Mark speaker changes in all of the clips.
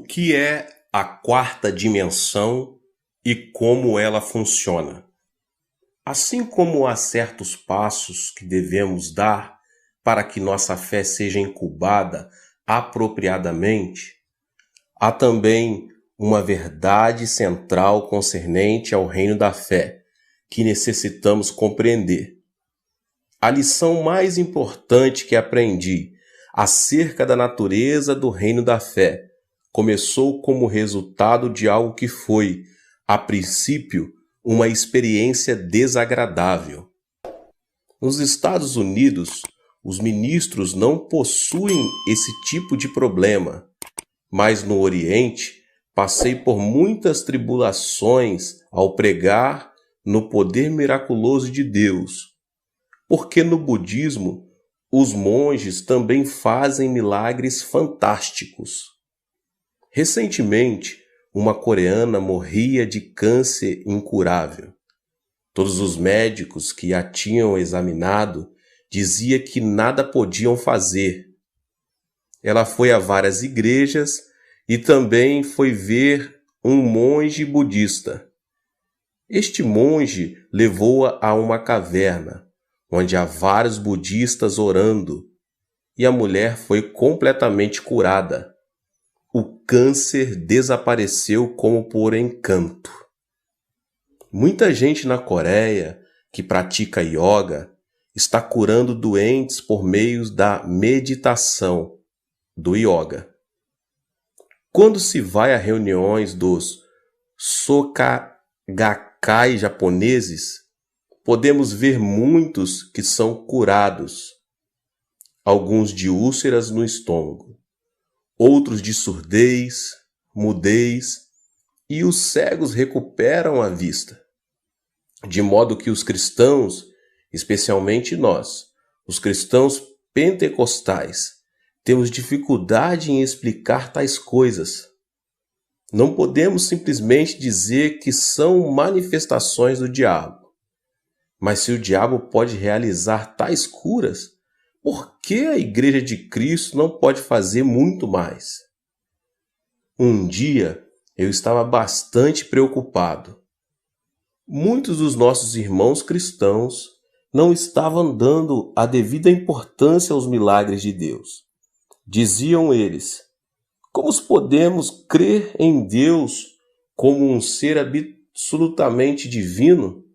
Speaker 1: que é a quarta dimensão e como ela funciona? Assim como há certos passos que devemos dar para que nossa fé seja incubada apropriadamente, há também uma verdade central concernente ao reino da fé, que necessitamos compreender. A lição mais importante que aprendi acerca da natureza do reino da fé começou como resultado de algo que foi, a princípio, uma experiência desagradável. Nos Estados Unidos, os ministros não possuem esse tipo de problema, mas no Oriente, passei por muitas tribulações ao pregar no poder miraculoso de Deus, porque no budismo, os monges também fazem milagres fantásticos. Recentemente, uma coreana morria de câncer incurável. Todos os médicos que a tinham examinado diziam que nada podiam fazer. Ela foi a várias igrejas e também foi ver um monge budista. Este monge levou-a a uma caverna, onde há vários budistas orando, e a mulher foi completamente curada. O câncer desapareceu como por encanto. Muita gente na Coreia que pratica yoga está curando doentes por meio da meditação do yoga. Quando se vai a reuniões dos Soka-gakkai japoneses, podemos ver muitos que são curados, alguns de úlceras no estômago, outros de surdez, mudez, e os cegos recuperam a vista. De modo que os cristãos, especialmente nós, os cristãos pentecostais, temos dificuldade em explicar tais coisas. Não podemos simplesmente dizer que são manifestações do diabo. Mas se o diabo pode realizar tais curas, por que a Igreja de Cristo não pode fazer muito mais? Um dia, eu estava bastante preocupado. Muitos dos nossos irmãos cristãos não estavam dando a devida importância aos milagres de Deus. Diziam eles: como podemos crer em Deus como um ser absolutamente divino?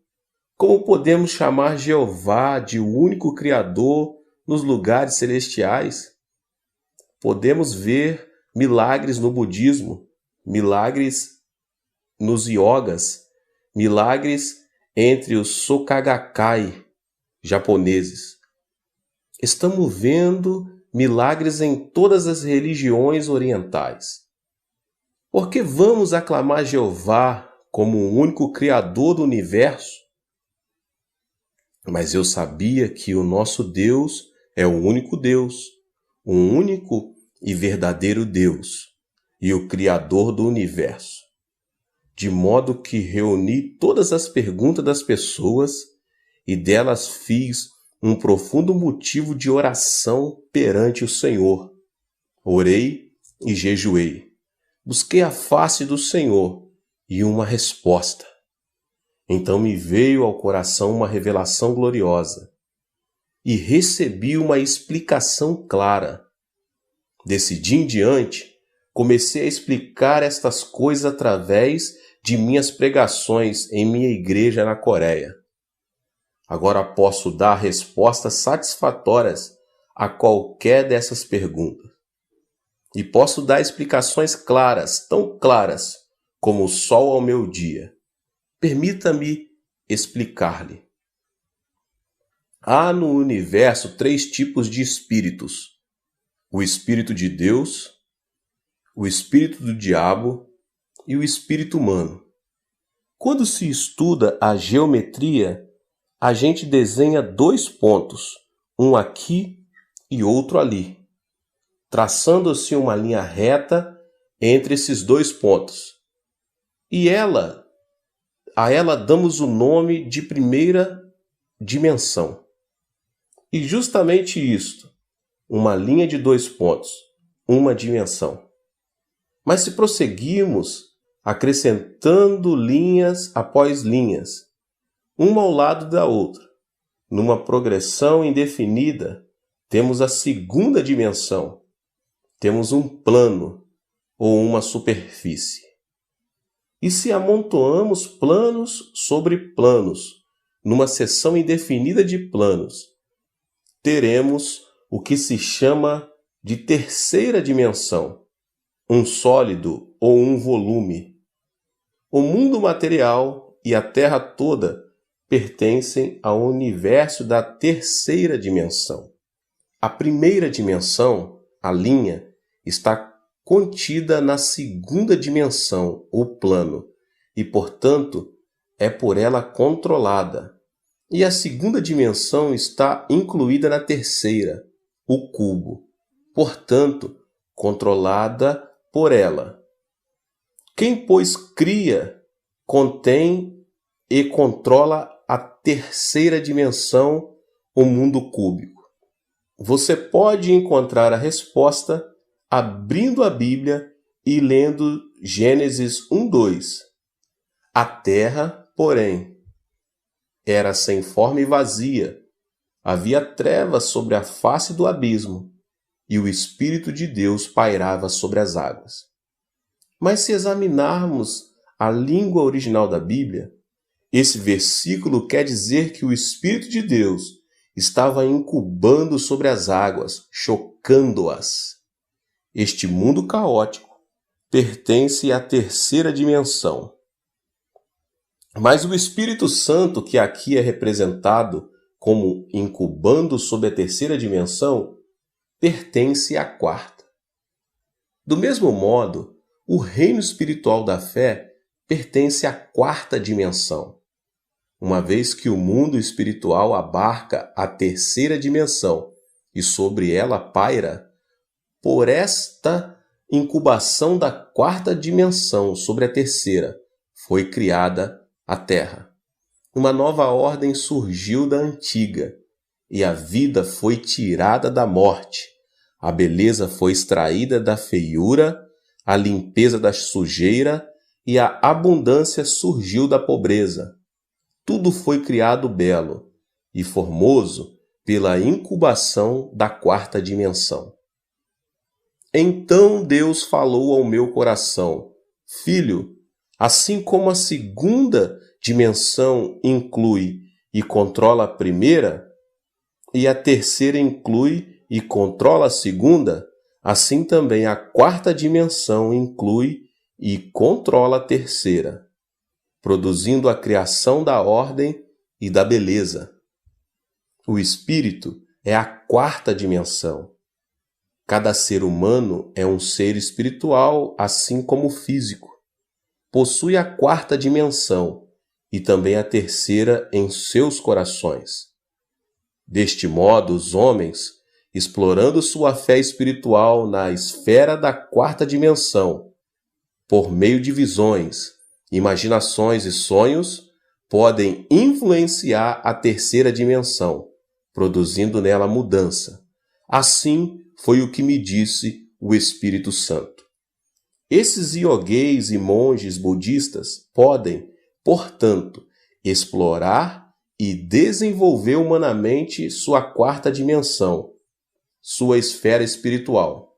Speaker 1: Como podemos chamar Jeová de único Criador nos lugares celestiais? Podemos ver milagres no budismo, milagres nos yogas, milagres entre os Soka-gakkai japoneses. Estamos vendo milagres em todas as religiões orientais. Por que vamos aclamar Jeová como o único Criador do universo? Mas eu sabia que o nosso Deus é o único Deus, o único e verdadeiro Deus e o Criador do universo. De modo que reuni todas as perguntas das pessoas e delas fiz um profundo motivo de oração perante o Senhor. Orei e jejuei. Busquei a face do Senhor e uma resposta. Então me veio ao coração uma revelação gloriosa e recebi uma explicação clara. Desse dia em diante, comecei a explicar estas coisas através de minhas pregações em minha igreja na Coreia. Agora posso dar respostas satisfatórias a qualquer dessas perguntas. E posso dar explicações claras, tão claras como o sol ao meu dia. Permita-me explicar-lhe. Há no universo 3 tipos de espíritos: o espírito de Deus, o espírito do diabo e o espírito humano. Quando se estuda a geometria, a gente desenha 2 pontos, um aqui e outro ali, traçando-se uma linha reta entre esses 2 pontos. E a ela damos o nome de primeira dimensão. E justamente isto, uma linha de 2 pontos, uma dimensão. Mas se prosseguirmos acrescentando linhas após linhas, uma ao lado da outra, numa progressão indefinida, temos a segunda dimensão. Temos um plano ou uma superfície. E se amontoamos planos sobre planos, numa seção indefinida de planos, teremos o que se chama de terceira dimensão, um sólido ou um volume. O mundo material e a Terra toda pertencem ao universo da terceira dimensão. A primeira dimensão, a linha, está contida na segunda dimensão, o plano, e, portanto, é por ela controlada. E a segunda dimensão está incluída na terceira, o cubo, portanto, controlada por ela. Quem, pois, cria, contém e controla a terceira dimensão, o mundo cúbico. Você pode encontrar a resposta abrindo a Bíblia e lendo Gênesis 1:2. A terra, porém, era sem forma e vazia. Havia trevas sobre a face do abismo, e o Espírito de Deus pairava sobre as águas. Mas se examinarmos a língua original da Bíblia, esse versículo quer dizer que o Espírito de Deus estava incubando sobre as águas, chocando-as. Este mundo caótico pertence à terceira dimensão. Mas o Espírito Santo, que aqui é representado como incubando sobre a terceira dimensão, pertence à quarta. Do mesmo modo, o reino espiritual da fé pertence à quarta dimensão. Uma vez que o mundo espiritual abarca a terceira dimensão e sobre ela paira, por esta incubação da quarta dimensão sobre a terceira, foi criada a Terra. Uma nova ordem surgiu da antiga, e a vida foi tirada da morte, a beleza foi extraída da feiura, a limpeza da sujeira e a abundância surgiu da pobreza. Tudo foi criado belo e formoso pela incubação da quarta dimensão. Então Deus falou ao meu coração: Filho, assim como a segunda dimensão inclui e controla a primeira, e a terceira inclui e controla a segunda, assim também a quarta dimensão inclui e controla a terceira, produzindo a criação da ordem e da beleza. O espírito é a quarta dimensão. Cada ser humano é um ser espiritual, assim como o físico. Possui a quarta dimensão e também a terceira em seus corações. Deste modo, os homens, explorando sua fé espiritual na esfera da quarta dimensão, por meio de visões, imaginações e sonhos, podem influenciar a terceira dimensão, produzindo nela mudança. Assim foi o que me disse o Espírito Santo. Esses iogueis e monges budistas podem, portanto, explorar e desenvolver humanamente sua quarta dimensão, sua esfera espiritual.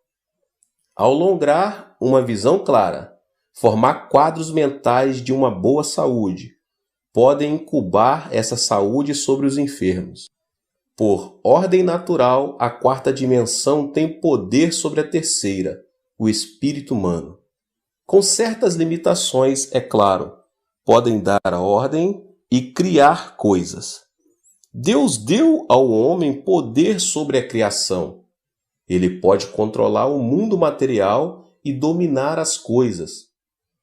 Speaker 1: Ao lograr uma visão clara, formar quadros mentais de uma boa saúde, podem incubar essa saúde sobre os enfermos. Por ordem natural, a quarta dimensão tem poder sobre a terceira, o espírito humano. Com certas limitações, é claro, podem dar a ordem e criar coisas. Deus deu ao homem poder sobre a criação. Ele pode controlar o mundo material e dominar as coisas.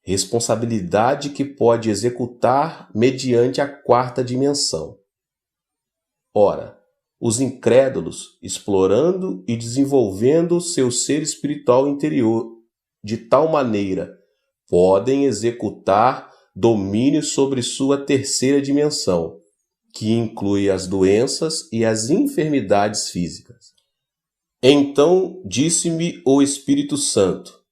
Speaker 1: Responsabilidade que pode executar mediante a quarta dimensão. Ora, os incrédulos, explorando e desenvolvendo seu ser espiritual interior de tal maneira, podem executar domínio sobre sua terceira dimensão, que inclui as doenças e as enfermidades físicas. Então disse-me o Espírito Santo: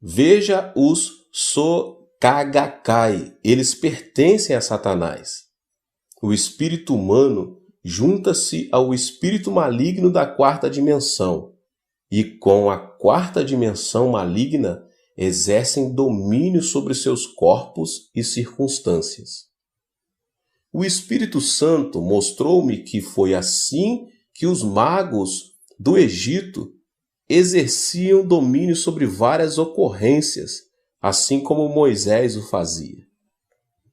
Speaker 1: Veja os Sokagakai, eles pertencem a Satanás. O espírito humano junta-se ao espírito maligno da quarta dimensão e, com a quarta dimensão maligna, exercem domínio sobre seus corpos e circunstâncias. O Espírito Santo mostrou-me que foi assim que os magos do Egito exerciam domínio sobre várias ocorrências, assim como Moisés o fazia.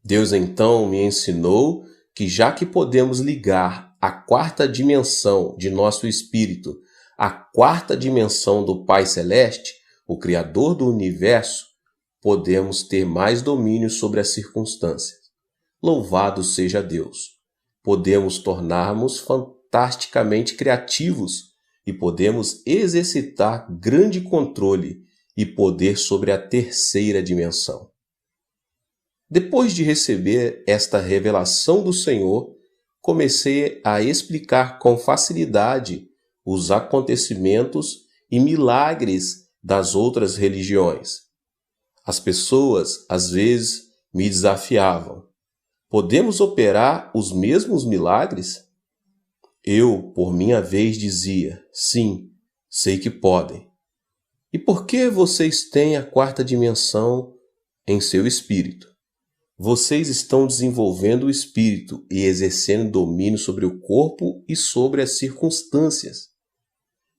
Speaker 1: Deus então me ensinou que, já que podemos ligar a quarta dimensão de nosso espírito à quarta dimensão do Pai Celeste, o Criador do Universo, podemos ter mais domínio sobre as circunstâncias. Louvado seja Deus! Podemos tornar-nos fantasticamente criativos e podemos exercitar grande controle e poder sobre a terceira dimensão. Depois de receber esta revelação do Senhor, comecei a explicar com facilidade os acontecimentos e milagres das outras religiões. As pessoas, às vezes, me desafiavam. Podemos operar os mesmos milagres? Eu, por minha vez, dizia, sim, sei que podem. E por que vocês têm a quarta dimensão em seu espírito? Vocês estão desenvolvendo o espírito e exercendo domínio sobre o corpo e sobre as circunstâncias.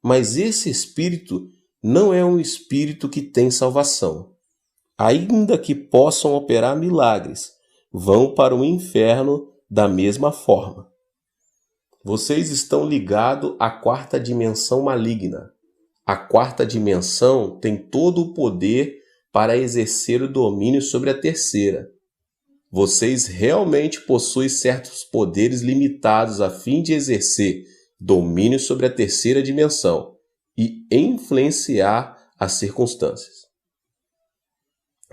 Speaker 1: Mas esse espírito não é um espírito que tem salvação. Ainda que possam operar milagres, vão para o inferno da mesma forma. Vocês estão ligados à quarta dimensão maligna. A quarta dimensão tem todo o poder para exercer o domínio sobre a terceira. Vocês realmente possuem certos poderes limitados a fim de exercer domínio sobre a terceira dimensão e influenciar as circunstâncias.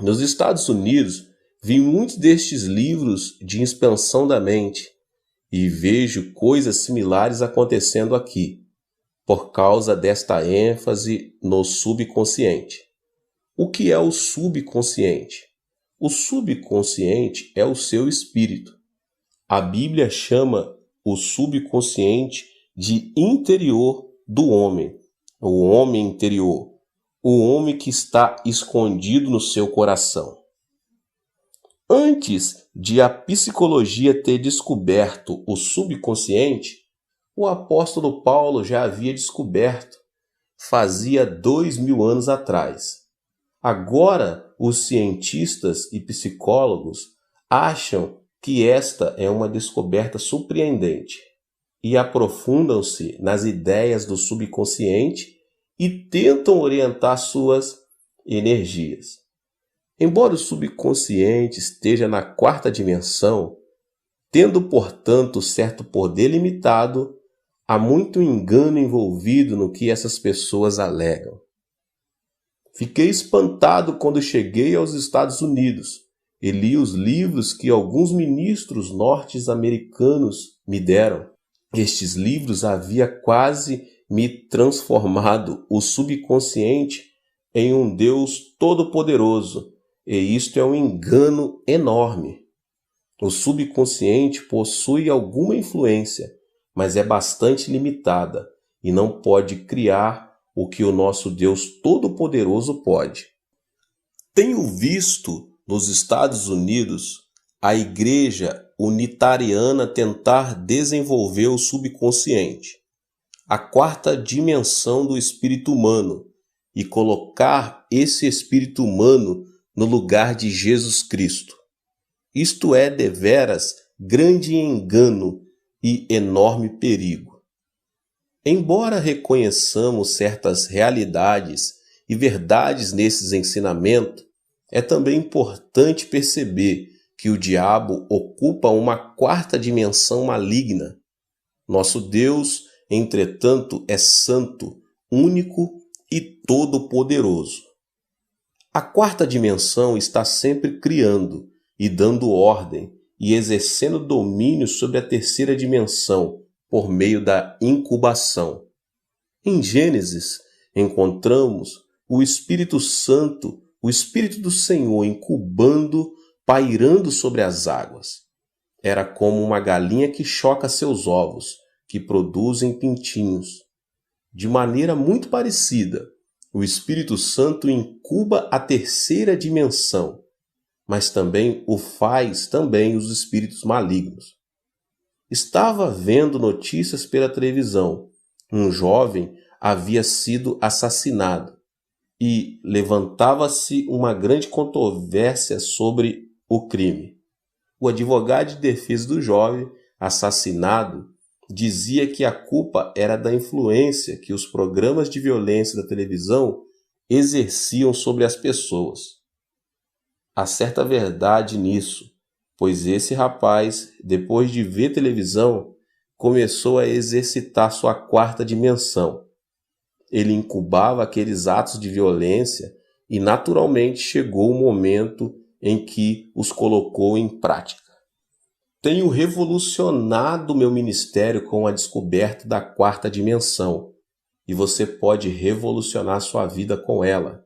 Speaker 1: Nos Estados Unidos, vi muitos destes livros de expansão da mente e vejo coisas similares acontecendo aqui, por causa desta ênfase no subconsciente. O que é o subconsciente? O subconsciente é o seu espírito. A Bíblia chama o subconsciente de interior do homem, o homem interior, o homem que está escondido no seu coração. Antes de a psicologia ter descoberto o subconsciente, o apóstolo Paulo já havia descoberto, fazia 2000 anos atrás. Agora, os cientistas e psicólogos acham que esta é uma descoberta surpreendente e aprofundam-se nas ideias do subconsciente e tentam orientar suas energias. Embora o subconsciente esteja na quarta dimensão, tendo, portanto, certo poder limitado, há muito engano envolvido no que essas pessoas alegam. Fiquei espantado quando cheguei aos Estados Unidos e li os livros que alguns ministros norte-americanos me deram. Estes livros haviam quase me transformado o subconsciente em um Deus todo-poderoso, e isto é um engano enorme. O subconsciente possui alguma influência, mas é bastante limitada e não pode criar o que o nosso Deus Todo-Poderoso pode. Tenho visto nos Estados Unidos a Igreja Unitariana tentar desenvolver o subconsciente, a quarta dimensão do espírito humano, e colocar esse espírito humano no lugar de Jesus Cristo. Isto é deveras grande engano e enorme perigo. Embora reconheçamos certas realidades e verdades nesses ensinamentos, é também importante perceber que o diabo ocupa uma quarta dimensão maligna. Nosso Deus, entretanto, é santo, único e todo-poderoso. A quarta dimensão está sempre criando e dando ordem e exercendo domínio sobre a terceira dimensão por meio da incubação. Em Gênesis, encontramos o Espírito Santo o Espírito do Senhor incubando, pairando sobre as águas. Era como uma galinha que choca seus ovos, que produzem pintinhos. De maneira muito parecida, o Espírito Santo incuba a terceira dimensão, mas também o faz também os espíritos malignos. Estava vendo notícias pela televisão. Um jovem havia sido assassinado e levantava-se uma grande controvérsia sobre o crime. O advogado de defesa do jovem assassinado dizia que a culpa era da influência que os programas de violência da televisão exerciam sobre as pessoas. Há certa verdade nisso, pois esse rapaz, depois de ver televisão, começou a exercitar sua quarta dimensão. Ele incubava aqueles atos de violência e naturalmente chegou o momento em que os colocou em prática. Tenho revolucionado meu ministério com a descoberta da quarta dimensão, e você pode revolucionar sua vida com ela.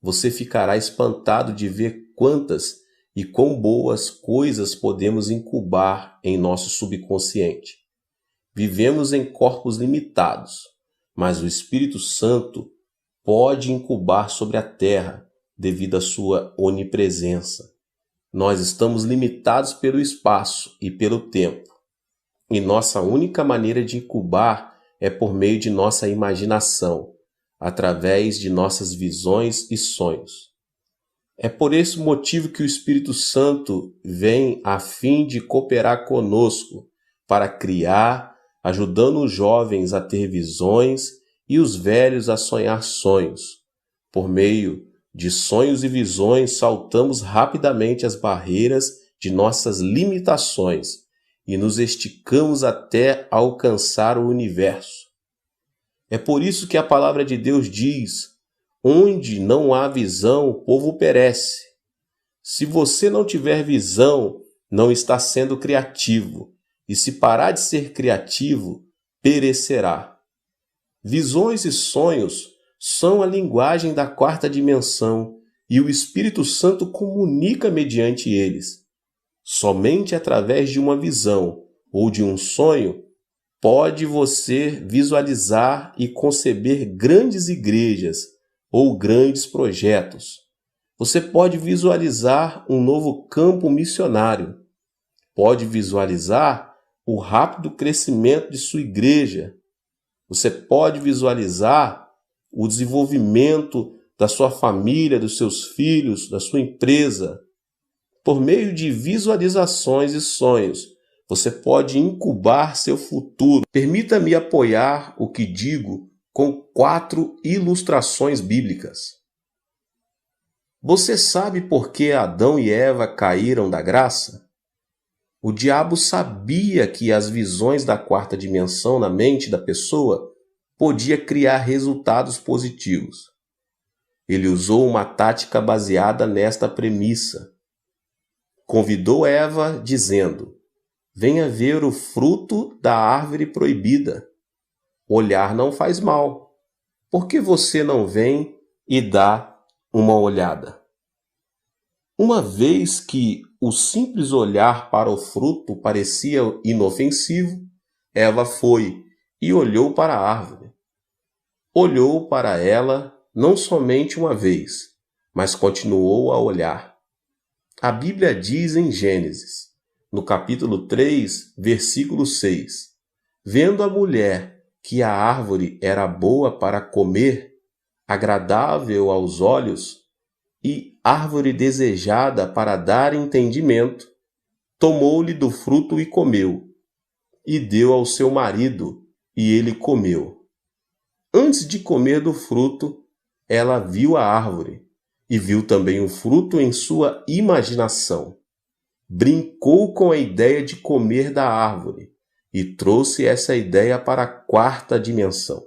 Speaker 1: Você ficará espantado de ver quantas e quão boas coisas podemos incubar em nosso subconsciente. Vivemos em corpos limitados, mas o Espírito Santo pode incubar sobre a terra devido à sua onipresença. Nós estamos limitados pelo espaço e pelo tempo, e nossa única maneira de incubar é por meio de nossa imaginação, através de nossas visões e sonhos. É por esse motivo que o Espírito Santo vem a fim de cooperar conosco para criar, ajudando os jovens a ter visões e os velhos a sonhar sonhos. Por meio de sonhos e visões, saltamos rapidamente as barreiras de nossas limitações e nos esticamos até alcançar o universo. É por isso que a palavra de Deus diz: onde não há visão, o povo perece. Se você não tiver visão, não está sendo criativo, e se parar de ser criativo, perecerá. Visões e sonhos são a linguagem da quarta dimensão e o Espírito Santo comunica mediante eles. Somente através de uma visão ou de um sonho pode você visualizar e conceber grandes igrejas ou grandes projetos. Você pode visualizar um novo campo missionário. Pode visualizar o rápido crescimento de sua igreja. Você pode visualizar o desenvolvimento da sua família, dos seus filhos, da sua empresa. Por meio de visualizações e sonhos, você pode incubar seu futuro. Permita-me apoiar o que digo com 4 ilustrações bíblicas. Você sabe por que Adão e Eva caíram da graça? O diabo sabia que as visões da quarta dimensão na mente da pessoa podia criar resultados positivos. Ele usou uma tática baseada nesta premissa. Convidou Eva dizendo: venha ver o fruto da árvore proibida. Olhar não faz mal. Por que você não vem e dá uma olhada? Uma vez que o simples olhar para o fruto parecia inofensivo, Eva foi e olhou para a árvore. Olhou para ela não somente uma vez, mas continuou a olhar. A Bíblia diz em Gênesis, no capítulo 3, versículo 6, vendo a mulher que a árvore era boa para comer, agradável aos olhos e árvore desejada para dar entendimento, tomou-lhe do fruto e comeu, e deu ao seu marido, e ele comeu. Antes de comer do fruto, ela viu a árvore, e viu também o fruto em sua imaginação. Brincou com a ideia de comer da árvore, e trouxe essa ideia para a quarta dimensão.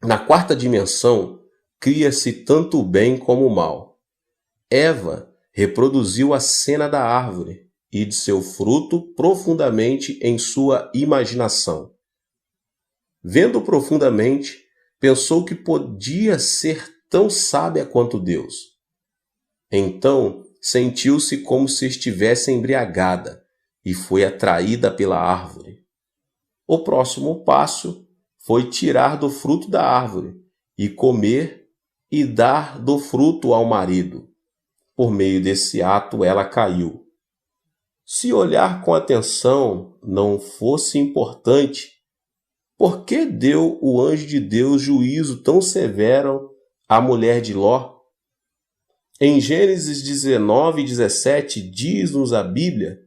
Speaker 1: Na quarta dimensão, cria-se tanto o bem como o mal. Eva reproduziu a cena da árvore e de seu fruto profundamente em sua imaginação. Vendo profundamente, pensou que podia ser tão sábia quanto Deus. Então sentiu-se como se estivesse embriagada e foi atraída pela árvore. O próximo passo foi tirar do fruto da árvore e comer e dar do fruto ao marido. Por meio desse ato, ela caiu. Se olhar com atenção não fosse importante, por que deu o anjo de Deus juízo tão severo à mulher de Ló? Em Gênesis 19:17 diz-nos a Bíblia: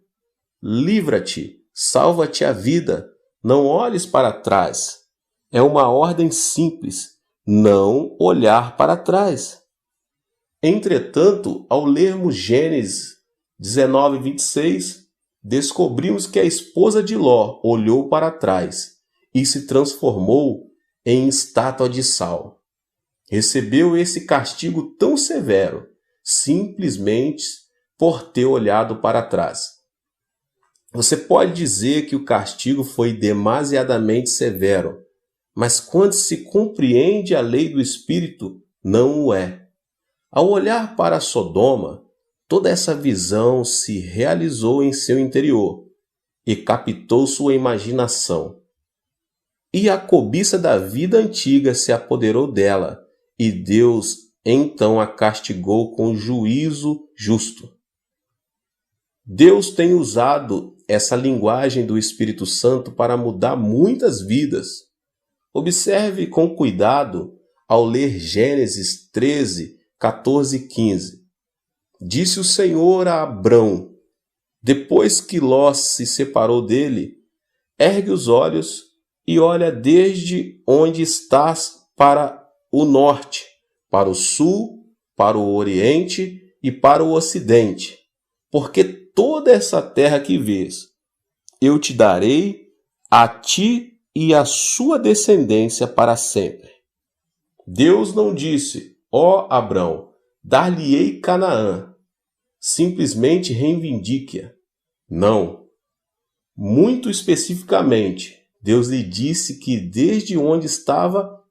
Speaker 1: livra-te, salva-te a vida, não olhes para trás. É uma ordem simples, não olhar para trás. Entretanto, ao lermos Gênesis 19:26, descobrimos que a esposa de Ló olhou para trás e se transformou em estátua de sal. Recebeu esse castigo tão severo, simplesmente por ter olhado para trás. Você pode dizer que o castigo foi demasiadamente severo, mas quando se compreende a lei do Espírito, não o é. Ao olhar para Sodoma, toda essa visão se realizou em seu interior e captou sua imaginação. E a cobiça da vida antiga se apoderou dela, e Deus então a castigou com juízo justo. Deus tem usado essa linguagem do Espírito Santo para mudar muitas vidas. Observe com cuidado ao ler Gênesis 13, 14 e 15. Disse o Senhor a Abrão, depois que Ló se separou dele: ergue os olhos e olha desde onde estás para o norte, para o sul, para o oriente e para o ocidente, porque toda essa terra que vês, eu te darei a ti e à sua descendência para sempre. Deus não disse: ó Abrão, dar-lhe-ei Canaã. Simplesmente reivindique-a. Não. Muito especificamente, Deus lhe disse que desde onde estava,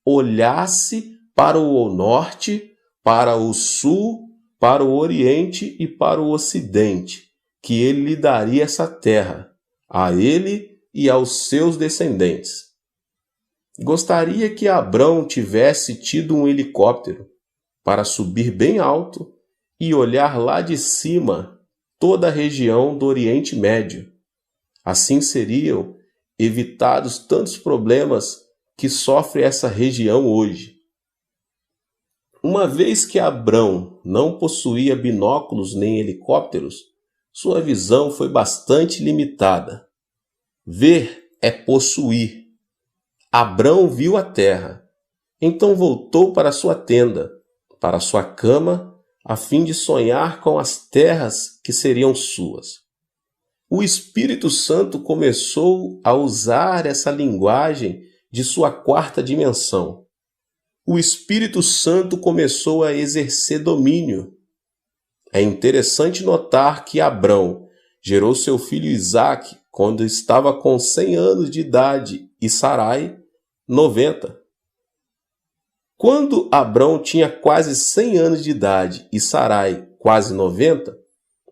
Speaker 1: olhasse para o norte, para o sul, para o oriente e para o ocidente, que ele lhe daria essa terra, a ele e aos seus descendentes. Gostaria que Abrão tivesse tido um helicóptero para subir bem alto e olhar lá de cima toda a região do Oriente Médio. Assim seriam evitados tantos problemas que sofre essa região hoje. Uma vez que Abrão não possuía binóculos nem helicópteros, sua visão foi bastante limitada. Ver é possuir. Abrão viu a terra, então voltou para sua tenda, para sua cama, a fim de sonhar com as terras que seriam suas. O Espírito Santo começou a usar essa linguagem de sua quarta dimensão. O Espírito Santo começou a exercer domínio. É interessante notar que Abrão gerou seu filho Isaque quando estava com 100 anos de idade e Sarai, 90. Quando Abrão tinha quase 100 anos de idade e Sarai quase 90,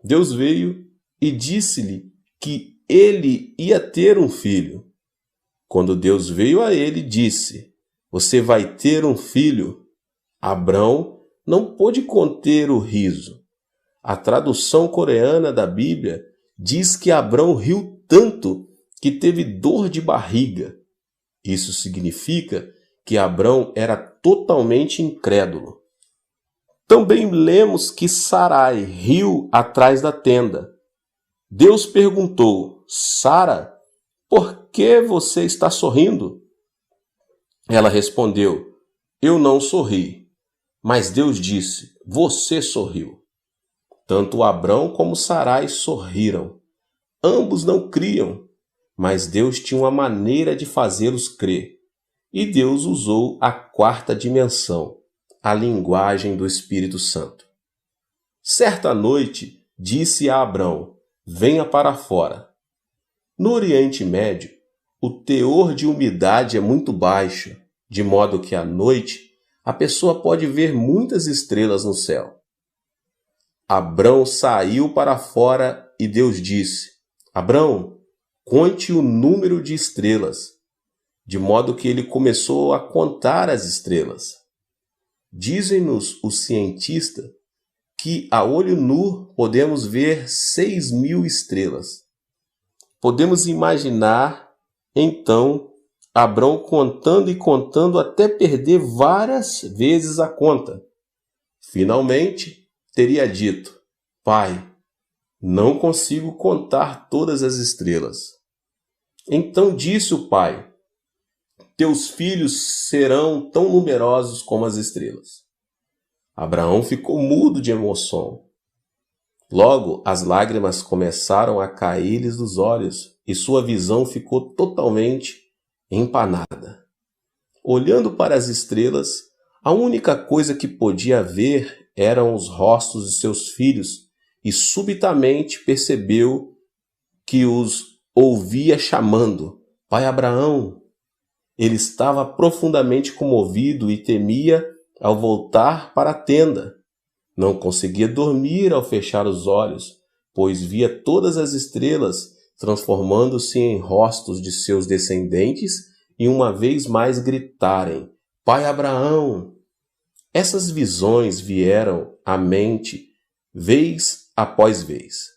Speaker 1: Deus veio e disse-lhe que ele ia ter um filho. Quando Deus veio a ele, disse: você vai ter um filho. Abrão não pôde conter o riso. A tradução coreana da Bíblia diz que Abrão riu tanto que teve dor de barriga. Isso significa que Abrão era totalmente incrédulo. Também lemos que Sarai riu atrás da tenda. Deus perguntou: Sara, por que você está sorrindo? Ela respondeu: eu não sorri. Mas Deus disse: você sorriu. Tanto Abrão como Sarai sorriram. Ambos não criam, mas Deus tinha uma maneira de fazê-los crer. E Deus usou a quarta dimensão, a linguagem do Espírito Santo. Certa noite, disse a Abrão: venha para fora. No Oriente Médio, o teor de umidade é muito baixo, de modo que à noite a pessoa pode ver muitas estrelas no céu. Abrão saiu para fora e Deus disse: Abrão, conte o número de estrelas, de modo que ele começou a contar as estrelas. Dizem-nos os cientistas que a olho nu podemos ver 6.000 estrelas. Podemos imaginar, então, Abrão contando e contando até perder várias vezes a conta. Finalmente, teria dito: Pai, não consigo contar todas as estrelas. Então disse o pai: Teus filhos serão tão numerosos como as estrelas. Abraão ficou mudo de emoção. Logo, as lágrimas começaram a cair-lhes dos olhos e sua visão ficou totalmente empanada. Olhando para as estrelas, a única coisa que podia ver eram os rostos de seus filhos e subitamente percebeu que os ouvia chamando: Pai Abraão. Ele estava profundamente comovido e temia ao voltar para a tenda. Não conseguia dormir ao fechar os olhos, pois via todas as estrelas transformando-se em rostos de seus descendentes e uma vez mais gritarem: Pai Abraão! Essas visões vieram à mente vez após vez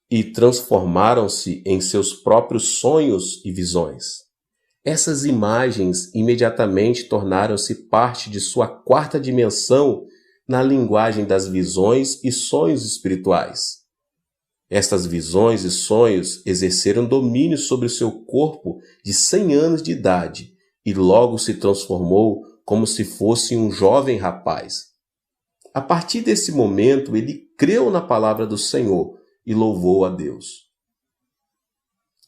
Speaker 1: e transformaram-se em seus próprios sonhos e visões. Essas imagens imediatamente tornaram-se parte de sua quarta dimensão na linguagem das visões e sonhos espirituais. Estas visões e sonhos exerceram domínio sobre seu corpo de 100 anos de idade e logo se transformou como se fosse um jovem rapaz. A partir desse momento, ele creu na palavra do Senhor e louvou a Deus.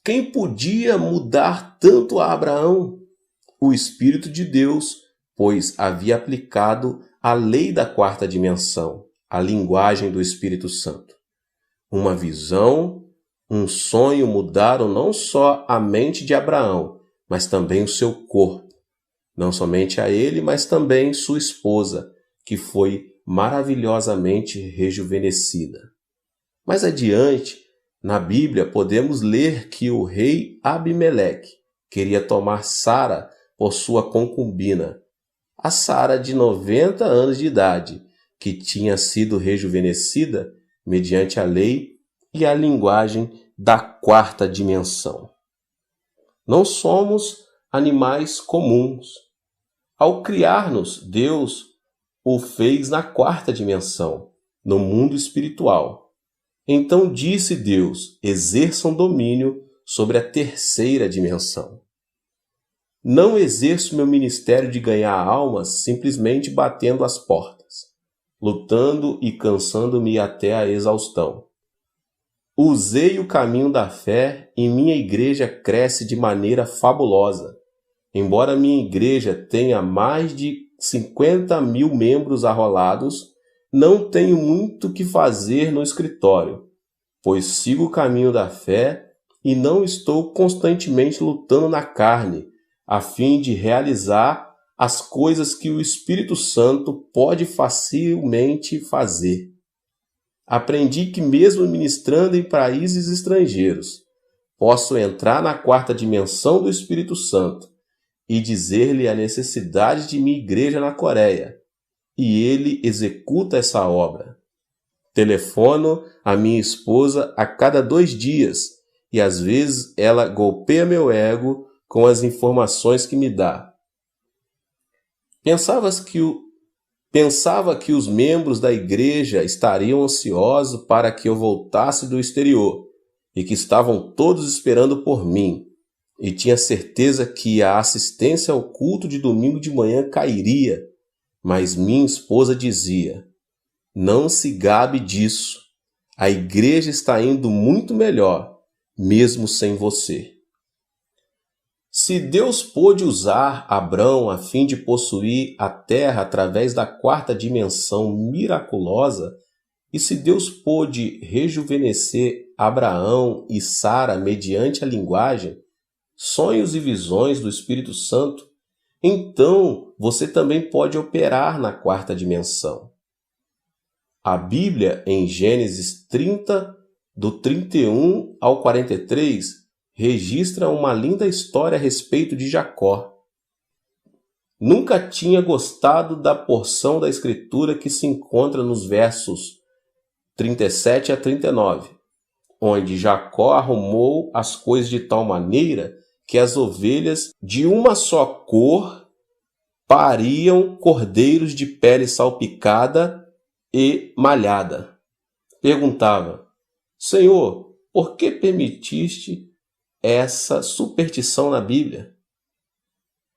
Speaker 1: Quem podia mudar tanto a Abraão? O Espírito de Deus, pois havia aplicado a lei da quarta dimensão, a linguagem do Espírito Santo. Uma visão, um sonho mudaram não só a mente de Abraão, mas também o seu corpo. Não somente a ele, mas também sua esposa, que foi maravilhosamente rejuvenescida. Mais adiante, na Bíblia, podemos ler que o rei Abimeleque queria tomar Sara por sua concubina, a Sara de 90 anos de idade, que tinha sido rejuvenescida mediante a lei e a linguagem da quarta dimensão. Não somos animais comuns. Ao criar-nos, Deus o fez na quarta dimensão, no mundo espiritual. Então disse Deus: exerçam domínio sobre a terceira dimensão. Não exerço meu ministério de ganhar almas simplesmente batendo as portas, lutando e cansando-me até a exaustão. Usei o caminho da fé e minha igreja cresce de maneira fabulosa. Embora minha igreja tenha mais de 50.000 membros arrolados, não tenho muito o que fazer no escritório, pois sigo o caminho da fé e não estou constantemente lutando na carne, a fim de realizar as coisas que o Espírito Santo pode facilmente fazer. Aprendi que mesmo ministrando em países estrangeiros, posso entrar na quarta dimensão do Espírito Santo e dizer-lhe a necessidade de minha igreja na Coreia, e ele executa essa obra. Telefono a minha esposa a cada 2 dias e às vezes ela golpeia meu ego com as informações que me dá. Pensava que os membros da igreja estariam ansiosos para que eu voltasse do exterior e que estavam todos esperando por mim, e tinha certeza que a assistência ao culto de domingo de manhã cairia, mas minha esposa dizia: não se gabe disso, a igreja está indo muito melhor, mesmo sem você. Se Deus pôde usar Abrão a fim de possuir a terra através da quarta dimensão miraculosa, e se Deus pôde rejuvenescer Abraão e Sara mediante a linguagem, sonhos e visões do Espírito Santo, então você também pode operar na quarta dimensão. A Bíblia, em Gênesis 30, do 31 ao 43, registra uma linda história a respeito de Jacó. Nunca tinha gostado da porção da Escritura que se encontra nos versos 37 a 39, onde Jacó arrumou as coisas de tal maneira que as ovelhas de uma só cor pariam cordeiros de pele salpicada e malhada. Perguntava: Senhor, por que permitiste essa superstição na Bíblia?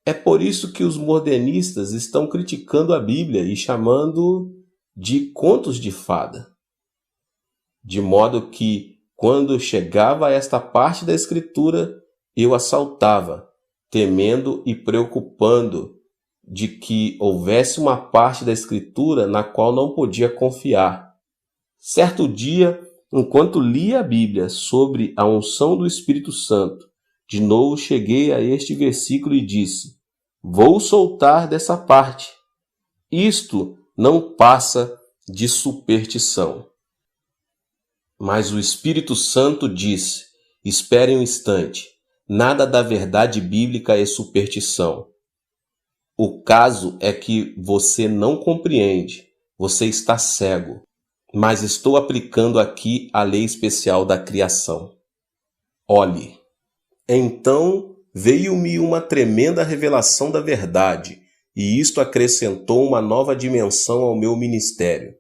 Speaker 1: É por isso que os modernistas estão criticando a Bíblia e chamando de contos de fada. De modo que, quando chegava a esta parte da Escritura, eu a saltava, temendo e preocupando de que houvesse uma parte da Escritura na qual não podia confiar. Certo dia, enquanto lia a Bíblia sobre a unção do Espírito Santo, de novo cheguei a este versículo e disse: vou soltar dessa parte. Isto não passa de superstição. Mas o Espírito Santo disse: espere um instante, nada da verdade bíblica é superstição. O caso é que você não compreende, você está cego, mas estou aplicando aqui a lei especial da criação. Olhe. Então veio-me uma tremenda revelação da verdade, e isto acrescentou uma nova dimensão ao meu ministério.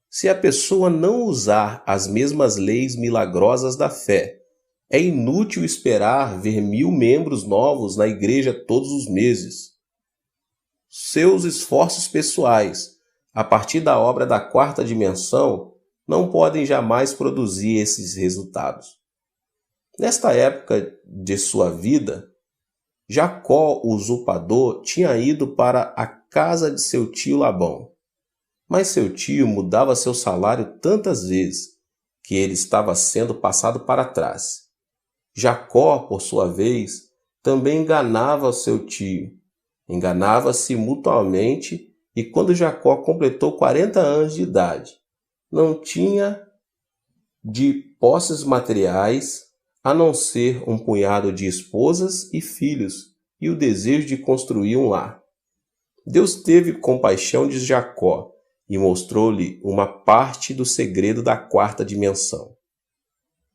Speaker 1: Se a pessoa não usar as mesmas leis milagrosas da fé, é inútil esperar ver 1000 membros novos na igreja todos os meses. Seus esforços pessoais, a partir da obra da quarta dimensão, não podem jamais produzir esses resultados. Nesta época de sua vida, Jacó, o usurpador, tinha ido para a casa de seu tio Labão. Mas seu tio mudava seu salário tantas vezes que ele estava sendo passado para trás. Jacó, por sua vez, também enganava seu tio. Enganava-se mutuamente e quando Jacó completou 40 anos de idade, não tinha de posses materiais a não ser um punhado de esposas e filhos e o desejo de construir um lar. Deus teve compaixão de Jacó e mostrou-lhe uma parte do segredo da quarta dimensão.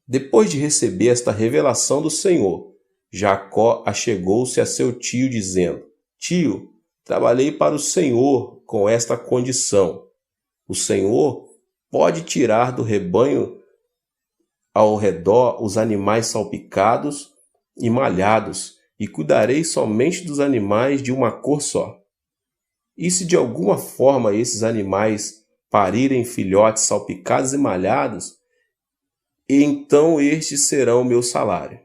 Speaker 1: Depois de receber esta revelação do Senhor, Jacó achegou-se a seu tio dizendo: Tio, trabalhei para o Senhor com esta condição. O Senhor pode tirar do rebanho ao redor os animais salpicados e malhados, e cuidarei somente dos animais de uma cor só. E se de alguma forma esses animais parirem filhotes salpicados e malhados, então estes serão meu salário.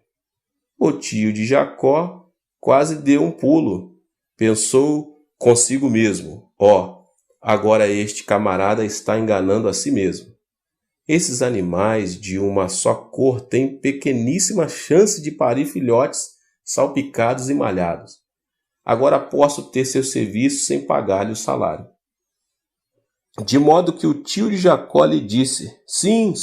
Speaker 1: O tio de Jacó quase deu um pulo. Pensou consigo mesmo: agora este camarada está enganando a si mesmo. Esses animais de uma só cor têm pequeníssima chance de parir filhotes salpicados e malhados. Agora posso ter seu serviço sem pagar-lhe o salário. De modo que o tio de Jacó lhe disse: Sim,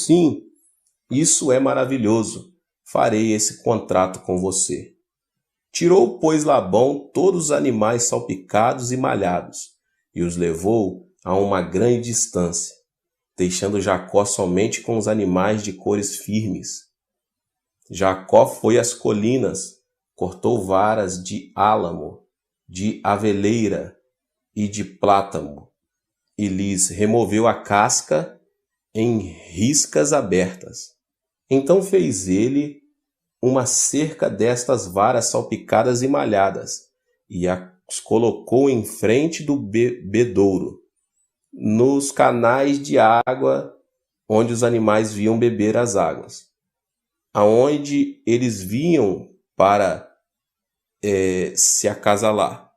Speaker 1: isso é maravilhoso. Farei esse contrato com você. Tirou, pois, Labão todos os animais salpicados e malhados e os levou a uma grande distância, deixando Jacó somente com os animais de cores firmes. Jacó foi às colinas, cortou varas de álamo, de aveleira e de plátano, e lhes removeu a casca em riscas abertas. Então fez ele uma cerca destas varas salpicadas e malhadas, e as colocou em frente do bebedouro, nos canais de água onde os animais vinham beber as águas, aonde eles vinham para se acasalar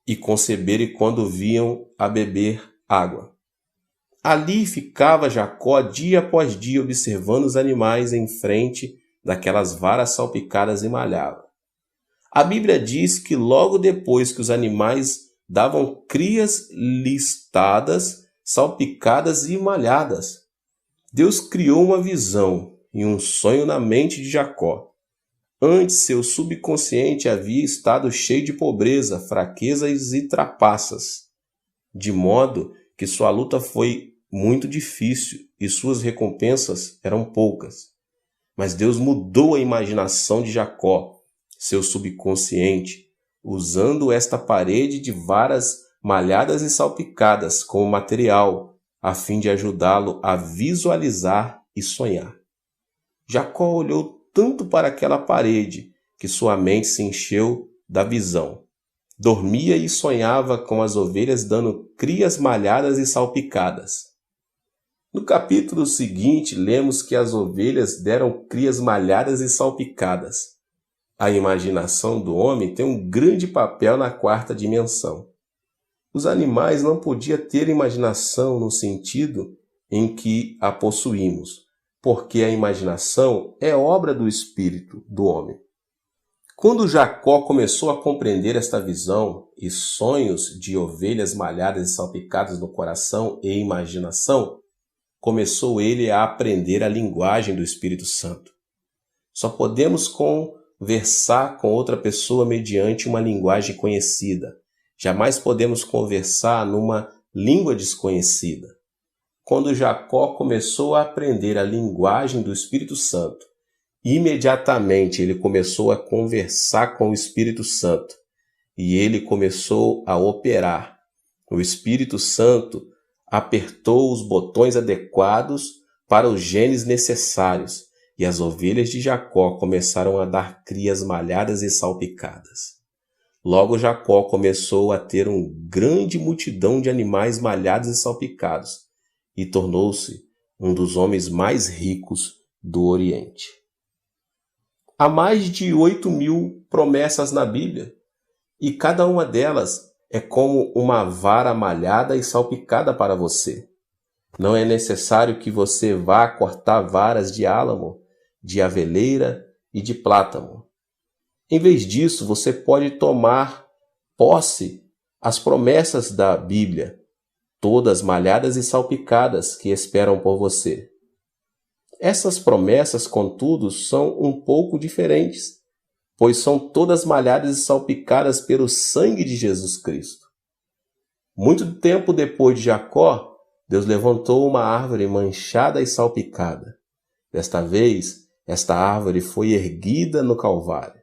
Speaker 1: e conceberem quando vinham a beber água. Ali ficava Jacó dia após dia observando os animais em frente daquelas varas salpicadas e malhadas. A Bíblia diz que logo depois que os animais davam crias listadas, salpicadas e malhadas, Deus criou uma visão e um sonho na mente de Jacó. Antes, seu subconsciente havia estado cheio de pobreza, fraquezas e trapaças, de modo que sua luta foi muito difícil e suas recompensas eram poucas. Mas Deus mudou a imaginação de Jacó, seu subconsciente, usando esta parede de varas malhadas e salpicadas como material, a fim de ajudá-lo a visualizar e sonhar. Jacó olhou tanto para aquela parede que sua mente se encheu da visão. Dormia e sonhava com as ovelhas dando crias malhadas e salpicadas. No capítulo seguinte, lemos que as ovelhas deram crias malhadas e salpicadas. A imaginação do homem tem um grande papel na quarta dimensão. Os animais não podiam ter imaginação no sentido em que a possuímos, porque a imaginação é obra do espírito do homem. Quando Jacó começou a compreender esta visão e sonhos de ovelhas malhadas e salpicadas no coração e imaginação, começou ele a aprender a linguagem do Espírito Santo. Só podemos conversar com outra pessoa mediante uma linguagem conhecida. Jamais podemos conversar numa língua desconhecida. Quando Jacó começou a aprender a linguagem do Espírito Santo, imediatamente ele começou a conversar com o Espírito Santo e ele começou a operar. O Espírito Santo apertou os botões adequados para os genes necessários e as ovelhas de Jacó começaram a dar crias malhadas e salpicadas. Logo Jacó começou a ter uma grande multidão de animais malhados e salpicados e tornou-se um dos homens mais ricos do Oriente. Há mais de 8.000 promessas na Bíblia e cada uma delas é como uma vara malhada e salpicada para você. Não é necessário que você vá cortar varas de álamo, de aveleira e de plátano. Em vez disso, você pode tomar posse as promessas da Bíblia, todas malhadas e salpicadas que esperam por você. Essas promessas, contudo, são um pouco diferentes, pois são todas malhadas e salpicadas pelo sangue de Jesus Cristo. Muito tempo depois de Jacó, Deus levantou uma árvore manchada e salpicada. Desta vez, esta árvore foi erguida no Calvário.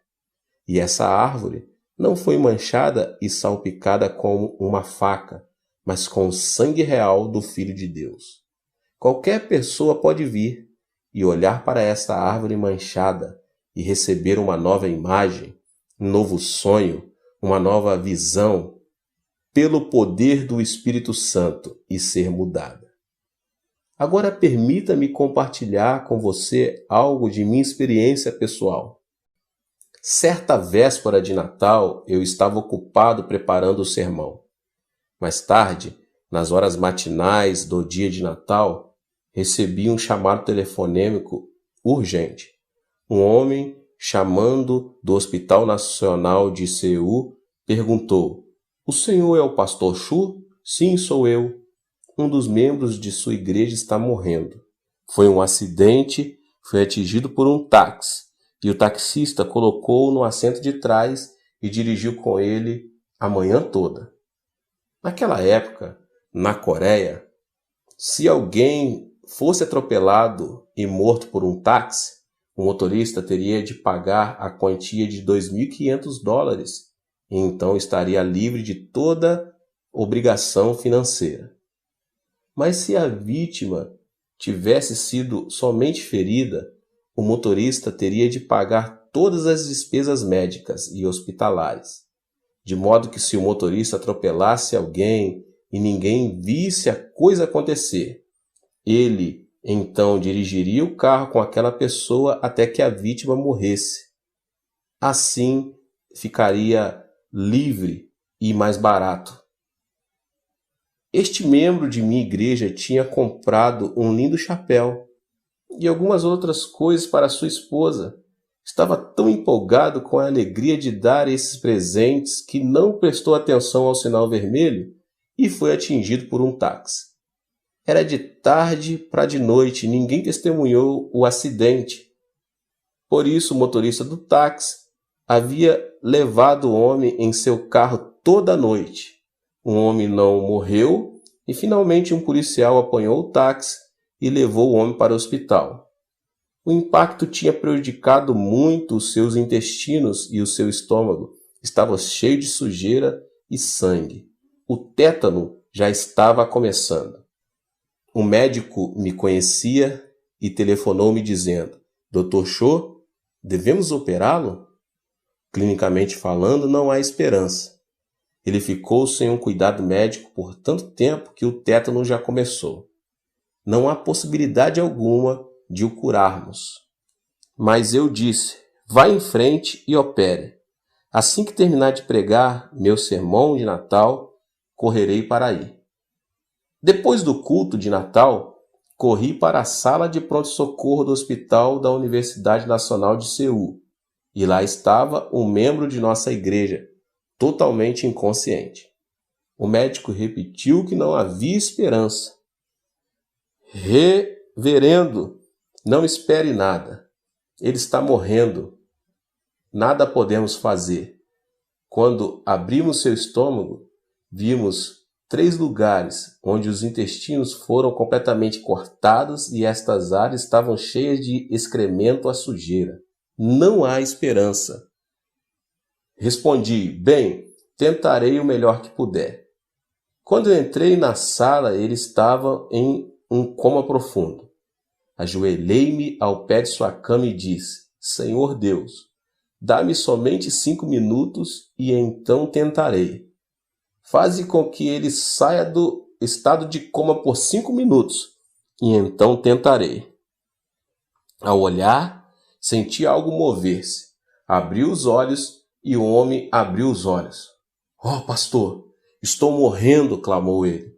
Speaker 1: E essa árvore não foi manchada e salpicada com uma faca, mas com o sangue real do Filho de Deus. Qualquer pessoa pode vir e olhar para esta árvore manchada e receber uma nova imagem, um novo sonho, uma nova visão, pelo poder do Espírito Santo e ser mudada. Agora permita-me compartilhar com você algo de minha experiência pessoal. Certa véspera de Natal, eu estava ocupado preparando o sermão. Mais tarde, nas horas matinais do dia de Natal, recebi um chamado telefonêmico urgente. Um homem, chamando do Hospital Nacional de Seul, perguntou: "O senhor é o pastor Chu?" "Sim, sou eu. Um dos membros de sua igreja está morrendo. Foi um acidente, foi atingido por um táxi, e o taxista colocou-o no assento de trás e dirigiu com ele a manhã toda." Naquela época, na Coreia, se alguém fosse atropelado e morto por um táxi, o motorista teria de pagar a quantia de $2.500 e então estaria livre de toda obrigação financeira. Mas se a vítima tivesse sido somente ferida, o motorista teria de pagar todas as despesas médicas e hospitalares, de modo que se o motorista atropelasse alguém e ninguém visse a coisa acontecer, ele então dirigiria o carro com aquela pessoa até que a vítima morresse. Assim ficaria livre e mais barato. Este membro de minha igreja tinha comprado um lindo chapéu e algumas outras coisas para sua esposa. Estava tão empolgado com a alegria de dar esses presentes que não prestou atenção ao sinal vermelho e foi atingido por um táxi. Era de tarde para de noite e ninguém testemunhou o acidente. Por isso, o motorista do táxi havia levado o homem em seu carro toda a noite. O homem não morreu e finalmente um policial apanhou o táxi e levou o homem para o hospital. O impacto tinha prejudicado muito os seus intestinos e o seu estômago estava cheio de sujeira e sangue. O tétano já estava começando. O médico me conhecia e telefonou me dizendo: Dr. Cho, devemos operá-lo? Clinicamente falando, não há esperança. Ele ficou sem um cuidado médico por tanto tempo que o tétano já começou. Não há possibilidade alguma de o curarmos. Mas eu disse: vá em frente e opere. Assim que terminar de pregar meu sermão de Natal, correrei para aí. Depois do culto de Natal, corri para a sala de pronto-socorro do Hospital da Universidade Nacional de Seul. E lá estava um membro de nossa igreja, totalmente inconsciente. O médico repetiu que não havia esperança. Reverendo, não espere nada. Ele está morrendo. Nada podemos fazer. Quando abrimos seu estômago, vimos 3 lugares onde os intestinos foram completamente cortados e estas áreas estavam cheias de excremento à sujeira. Não há esperança. Respondi: bem, tentarei o melhor que puder. Quando eu entrei na sala, ele estava em um coma profundo. Ajoelhei-me ao pé de sua cama e disse: Senhor Deus, dá-me somente 5 minutos e então tentarei. Faze com que ele saia do estado de coma por 5 minutos e então tentarei. Ao olhar, senti algo mover-se. Abri os olhos e o homem abriu os olhos. Oh, pastor, estou morrendo, clamou ele.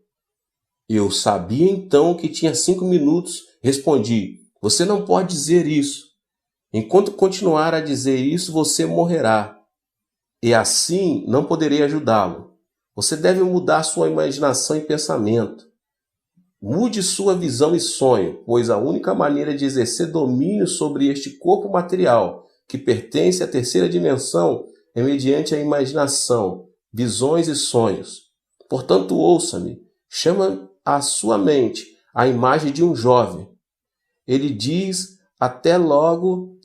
Speaker 1: Eu sabia então que tinha 5 minutos. Respondi: você não pode dizer isso. Enquanto continuar a dizer isso, você morrerá. E assim não poderei ajudá-lo. Você deve mudar sua imaginação e pensamento. Mude sua visão e sonho, pois a única maneira de exercer domínio sobre este corpo material, que pertence à terceira dimensão, é mediante a imaginação, visões e sonhos. Portanto, ouça-me. Chama à sua mente a imagem de um jovem. Ele diz até logo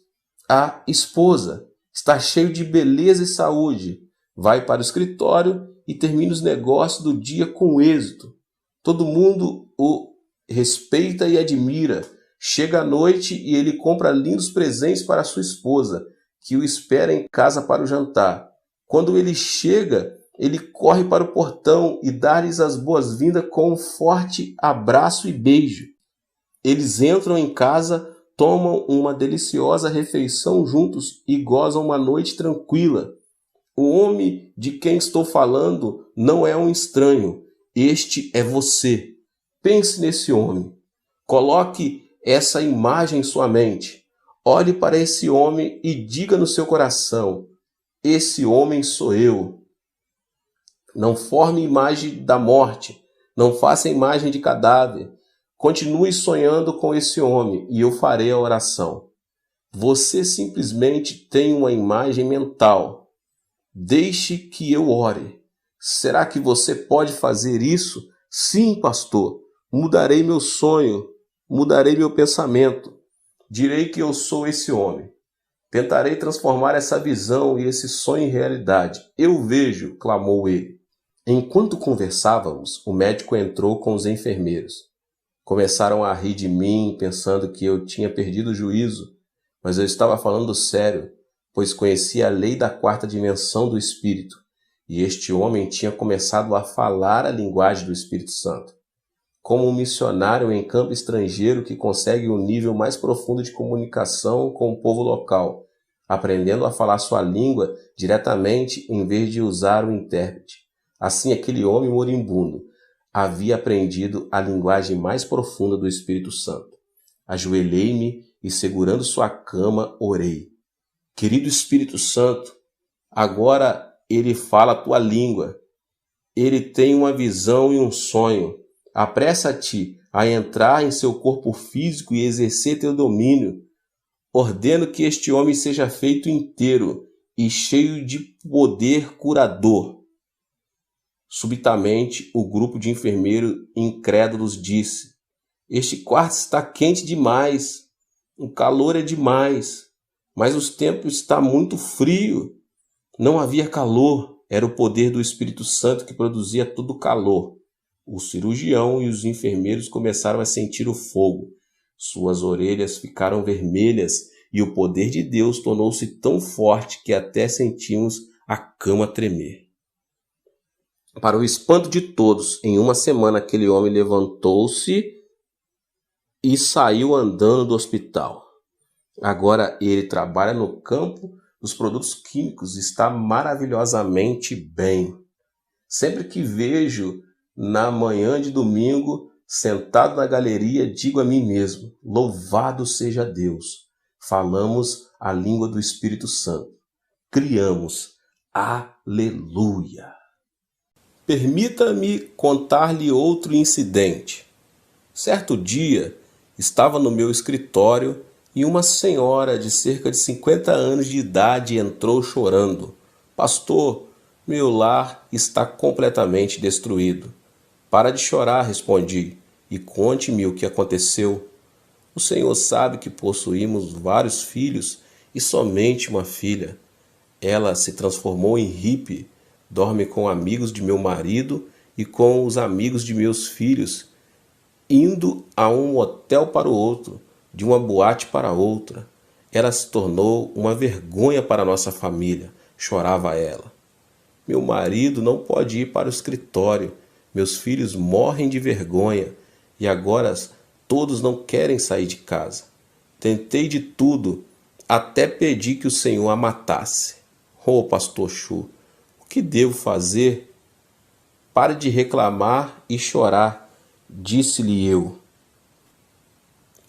Speaker 1: à esposa: está cheio de beleza e saúde. Vai para o escritório e termina os negócios do dia com êxito. Todo mundo o respeita e admira. Chega à noite e ele compra lindos presentes para sua esposa, que o espera em casa para o jantar. Quando ele chega, ele corre para o portão e dá-lhes as boas-vindas com um forte abraço e beijo. Eles entram em casa, tomam uma deliciosa refeição juntos e gozam uma noite tranquila. O homem de quem estou falando não é um estranho. Este é você. Pense nesse homem. Coloque essa imagem em sua mente. Olhe para esse homem e diga no seu coração: esse homem sou eu. Não forme imagem da morte. Não faça imagem de cadáver. Continue sonhando com esse homem e eu farei a oração. Você simplesmente tem uma imagem mental. Deixe que eu ore. Será que você pode fazer isso? Sim, pastor. Mudarei meu sonho. Mudarei meu pensamento. Direi que eu sou esse homem. Tentarei transformar essa visão e esse sonho em realidade. Eu vejo, clamou ele. Enquanto conversávamos, o médico entrou com os enfermeiros. Começaram a rir de mim, pensando que eu tinha perdido o juízo, mas eu estava falando sério, pois conhecia a lei da 4ª dimensão do Espírito, e este homem tinha começado a falar a linguagem do Espírito Santo. Como um missionário em campo estrangeiro que consegue um nível mais profundo de comunicação com o povo local, aprendendo a falar sua língua diretamente em vez de usar o intérprete. Assim, aquele homem moribundo havia aprendido a linguagem mais profunda do Espírito Santo. Ajoelhei-me e, segurando sua cama, orei. Querido Espírito Santo, agora ele fala a tua língua. Ele tem uma visão e um sonho. Apressa-te a entrar em seu corpo físico e exercer teu domínio. Ordeno que este homem seja feito inteiro e cheio de poder curador. Subitamente, o grupo de enfermeiros incrédulos disse: este quarto está quente demais, o calor é demais, mas o tempo está muito frio. Não havia calor, era o poder do Espírito Santo que produzia todo o calor. O cirurgião e os enfermeiros começaram a sentir o fogo. Suas orelhas ficaram vermelhas e o poder de Deus tornou-se tão forte que até sentimos a cama tremer. Para o espanto de todos, em uma semana aquele homem levantou-se e saiu andando do hospital. Agora ele trabalha no campo dos produtos químicos, está maravilhosamente bem. Sempre que vejo na manhã de domingo, sentado na galeria, digo a mim mesmo: louvado seja Deus. Falamos a língua do Espírito Santo. Criamos. Aleluia. Permita-me contar-lhe outro incidente. Certo dia, estava no meu escritório e uma senhora de cerca de 50 anos de idade entrou chorando. Pastor, meu lar está completamente destruído. Para de chorar, respondi, e conte-me o que aconteceu. O Senhor sabe que possuímos vários filhos e somente uma filha. Ela se transformou em hippie, dorme com amigos de meu marido e com os amigos de meus filhos, indo a um hotel para o outro, de uma boate para outra. Ela se tornou uma vergonha para nossa família, chorava ela. Meu marido não pode ir para o escritório, meus filhos morrem de vergonha e agora todos não querem sair de casa. Tentei de tudo, até pedi que o Senhor a matasse. Oh, pastor Chu, o que devo fazer? Pare de reclamar e chorar, disse-lhe eu.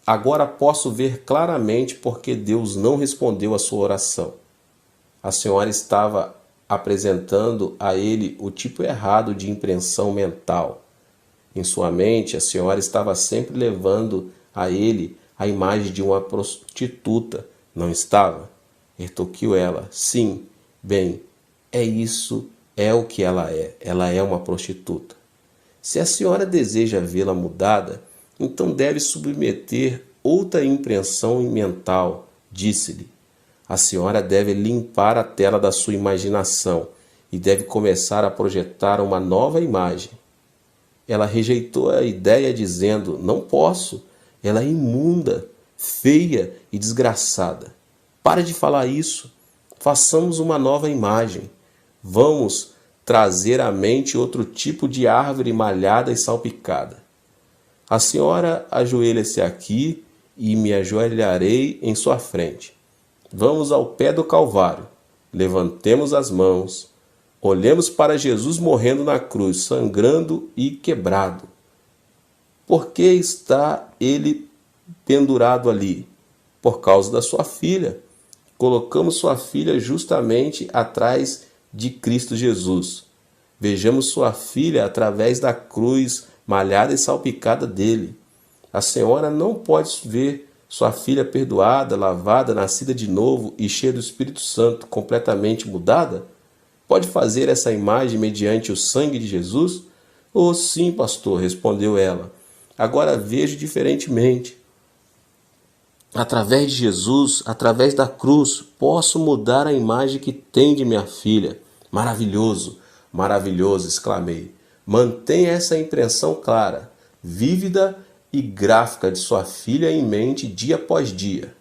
Speaker 1: Agora posso ver claramente porque Deus não respondeu a sua oração. A senhora estava apresentando a ele o tipo errado de impressão mental. Em sua mente, a senhora estava sempre levando a ele a imagem de uma prostituta, não estava? Retorquiu ela. Sim, bem, é o que ela é uma prostituta. Se a senhora deseja vê-la mudada, então deve submeter outra impressão mental, disse-lhe. A senhora deve limpar a tela da sua imaginação e deve começar a projetar uma nova imagem. Ela rejeitou a ideia dizendo, não posso, ela é imunda, feia e desgraçada. Pare de falar isso, façamos uma nova imagem. Vamos trazer à mente outro tipo de árvore malhada e salpicada. A senhora ajoelha-se aqui e me ajoelharei em sua frente. Vamos ao pé do Calvário, levantemos as mãos, olhemos para Jesus morrendo na cruz, sangrando e quebrado. Por que está ele pendurado ali? Por causa da sua filha. Colocamos sua filha justamente atrás de Cristo Jesus. Vejamos sua filha através da cruz malhada e salpicada dele. A senhora não pode ver sua filha perdoada, lavada, nascida de novo e cheia do Espírito Santo, completamente mudada? Pode fazer essa imagem mediante o sangue de Jesus? Oh, sim, pastor, respondeu ela. Agora vejo diferentemente. Através de Jesus, através da cruz, posso mudar a imagem que tem de minha filha. Maravilhoso, maravilhoso, exclamei. Mantenha essa impressão clara, vívida e gráfica de sua filha em mente dia após dia.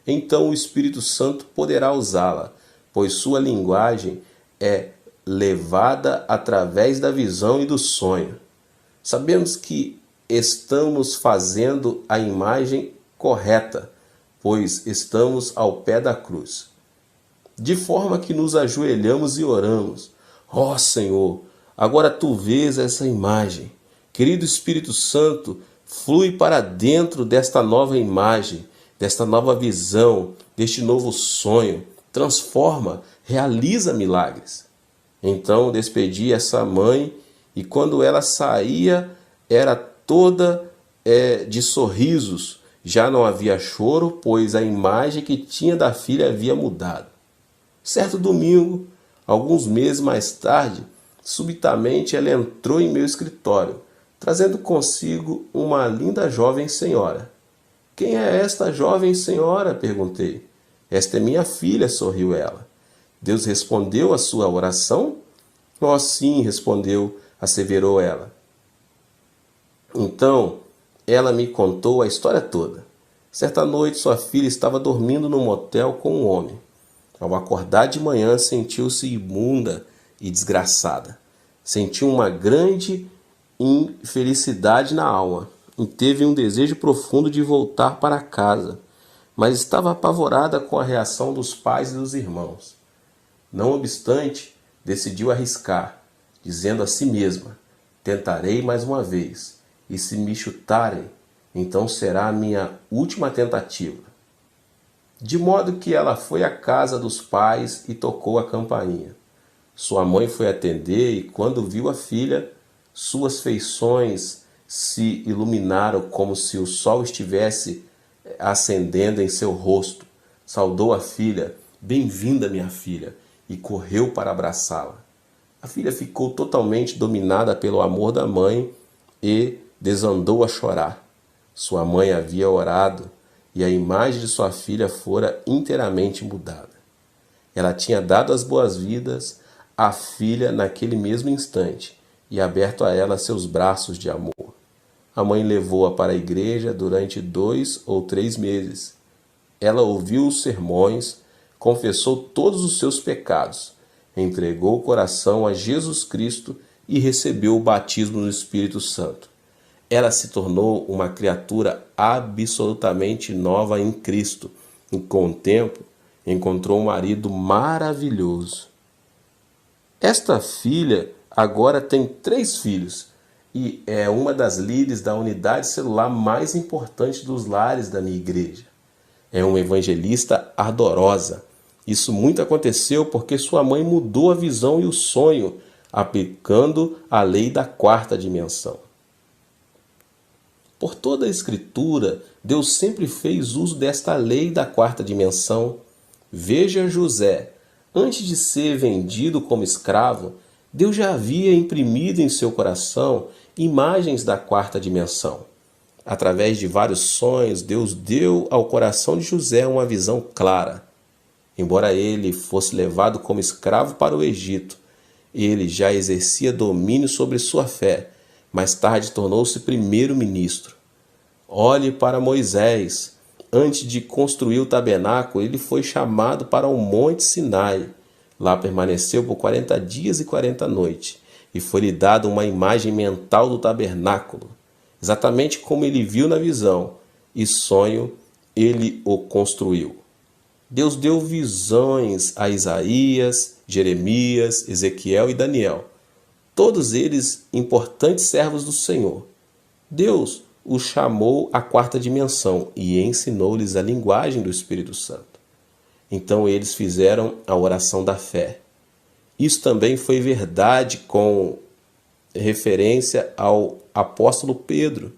Speaker 1: Então o Espírito Santo poderá usá-la, pois sua linguagem é levada através da visão e do sonho. Sabemos que estamos fazendo a imagem correta, pois estamos ao pé da cruz. De forma que nos ajoelhamos e oramos. Ó Senhor, agora Tu vês essa imagem. Querido Espírito Santo, flui para dentro desta nova imagem, desta nova visão, deste novo sonho. transforma, realiza milagres. Então despedi essa mãe e quando ela saía era toda de sorrisos. Já não havia choro, pois a imagem que tinha da filha havia mudado. Certo domingo, alguns meses mais tarde, subitamente ela entrou em meu escritório, trazendo consigo uma linda jovem senhora. Quem é esta jovem senhora? Perguntei. Esta é minha filha, sorriu ela. Deus respondeu a sua oração? Oh, sim, respondeu, asseverou ela. Então, ela me contou a história toda. Certa noite, sua filha estava dormindo num motel com um homem. Ao acordar de manhã, sentiu-se imunda e desgraçada. Sentiu uma grande infelicidade na alma e teve um desejo profundo de voltar para casa, mas estava apavorada com a reação dos pais e dos irmãos. Não obstante, decidiu arriscar, dizendo a si mesma: tentarei mais uma vez, e se me chutarem, então será a minha última tentativa. De modo que ela foi à casa dos pais e tocou a campainha. Sua mãe foi atender e, quando viu a filha, suas feições se iluminaram como se o sol estivesse acendendo em seu rosto. Saudou a filha: bem-vinda, minha filha, e correu para abraçá-la. A filha ficou totalmente dominada pelo amor da mãe e desandou a chorar. Sua mãe havia orado e a imagem de sua filha fora inteiramente mudada. Ela tinha dado as boas-vindas à filha naquele mesmo instante e aberto a ela seus braços de amor. A mãe levou-a para a igreja durante 2 ou 3 meses. Ela ouviu os sermões, confessou todos os seus pecados, entregou o coração a Jesus Cristo e recebeu o batismo no Espírito Santo. Ela se tornou uma criatura absolutamente nova em Cristo e, com o tempo, encontrou um marido maravilhoso. Esta filha agora tem 3 filhos e é uma das líderes da unidade celular mais importante dos lares da minha igreja. É uma evangelista ardorosa. Isso muito aconteceu porque sua mãe mudou a visão e o sonho, aplicando a lei da 4ª dimensão. Por toda a Escritura, Deus sempre fez uso desta lei da 4ª dimensão. Veja José. Antes de ser vendido como escravo, Deus já havia imprimido em seu coração imagens da 4ª dimensão. Através de vários sonhos, Deus deu ao coração de José uma visão clara. Embora ele fosse levado como escravo para o Egito, ele já exercia domínio sobre sua fé. Mais tarde tornou-se primeiro-ministro. Olhe para Moisés. Antes de construir o tabernáculo, ele foi chamado para o Monte Sinai. Lá permaneceu por 40 dias e 40 noites, e foi-lhe dada uma imagem mental do tabernáculo. Exatamente como ele viu na visão e sonho, ele o construiu. Deus deu visões a Isaías, Jeremias, Ezequiel e Daniel, todos eles importantes servos do Senhor. Deus os chamou à 4ª dimensão e ensinou-lhes a linguagem do Espírito Santo. Então eles fizeram a oração da fé. Isso também foi verdade com referência ao apóstolo Pedro.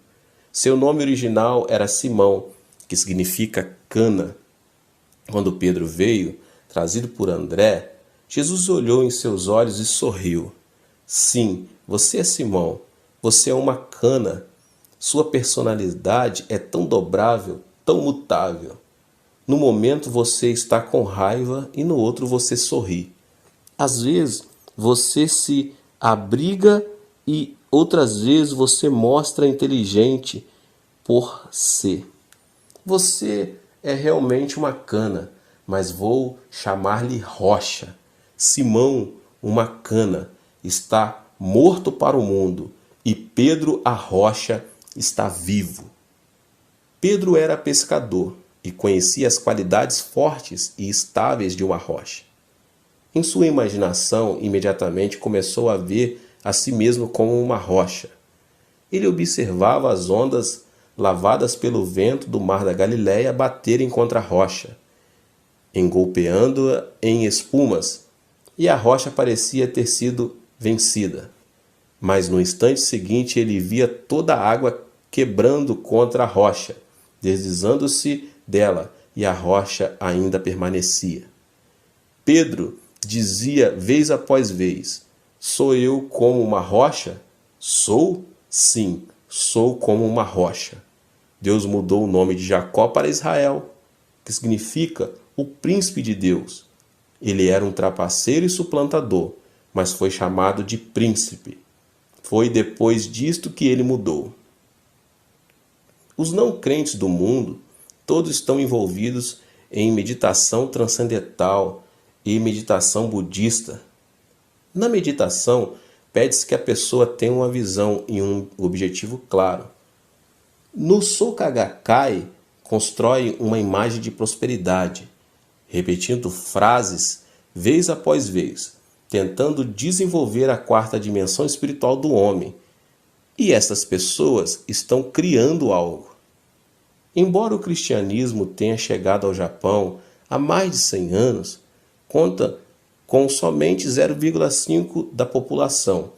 Speaker 1: Seu nome original era Simão, que significa cana. Quando Pedro veio, trazido por André, Jesus olhou em seus olhos e sorriu. Sim, você é Simão, você é uma cana. Sua personalidade é tão dobrável, tão mutável. No momento você está com raiva e no outro você sorri. Às vezes você se abriga e outras vezes você mostra inteligente por ser. Você é realmente uma cana, mas vou chamar-lhe rocha. Simão, uma cana, está morto para o mundo e Pedro, a rocha, está vivo. Pedro era pescador e conhecia as qualidades fortes e estáveis de uma rocha. Em sua imaginação, imediatamente começou a ver a si mesmo como uma rocha. Ele observava as ondas lavadas pelo vento do mar da Galileia baterem contra a rocha. engolpeando-a em espumas, e a rocha parecia ter sido vencida. Mas no instante seguinte ele via toda a água quebrando contra a rocha, deslizando-se dela, e a rocha ainda permanecia. Pedro dizia vez após vez: sou eu como uma rocha? Sou? Sim, sou como uma rocha. Deus mudou o nome de Jacó para Israel, que significa o príncipe de Deus. Ele era um trapaceiro e suplantador, mas foi chamado de príncipe. Foi depois disto que ele mudou. Os não crentes do mundo, todos estão envolvidos em meditação transcendental e meditação budista. Na meditação, pede-se que a pessoa tenha uma visão e um objetivo claro. No Soka Gakkai, constrói uma imagem de prosperidade, repetindo frases vez após vez, tentando desenvolver a quarta dimensão espiritual do homem. E essas pessoas estão criando algo. Embora o cristianismo tenha chegado ao Japão há mais de 100 anos, conta com somente 0,5% da população.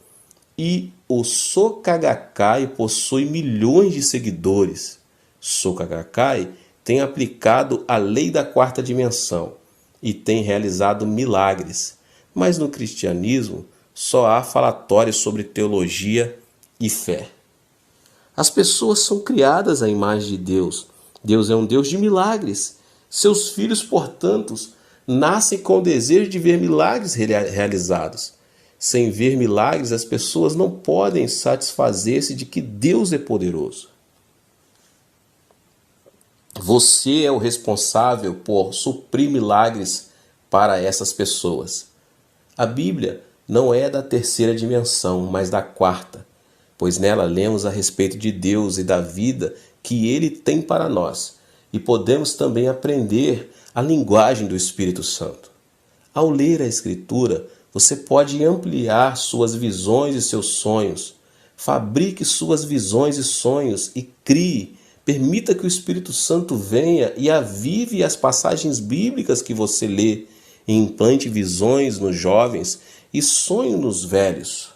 Speaker 1: E o Soka Gakkai possui milhões de seguidores. Soka Gakkai tem aplicado a lei da quarta dimensão e tem realizado milagres. Mas no cristianismo só há falatórios sobre teologia e fé. As pessoas são criadas à imagem de Deus. Deus é um Deus de milagres. Seus filhos, portanto, nascem com o desejo de ver milagres realizados. Sem ver milagres, as pessoas não podem satisfazer-se de que Deus é poderoso. Você é o responsável por suprir milagres para essas pessoas. A Bíblia não é da terceira dimensão, mas da quarta, pois nela lemos a respeito de Deus e da vida que Ele tem para nós, e podemos também aprender a linguagem do Espírito Santo. Ao ler a Escritura, você pode ampliar suas visões e seus sonhos. Fabrique suas visões e sonhos e crie. Permita que o Espírito Santo venha e avive as passagens bíblicas que você lê e implante visões nos jovens e sonho nos velhos.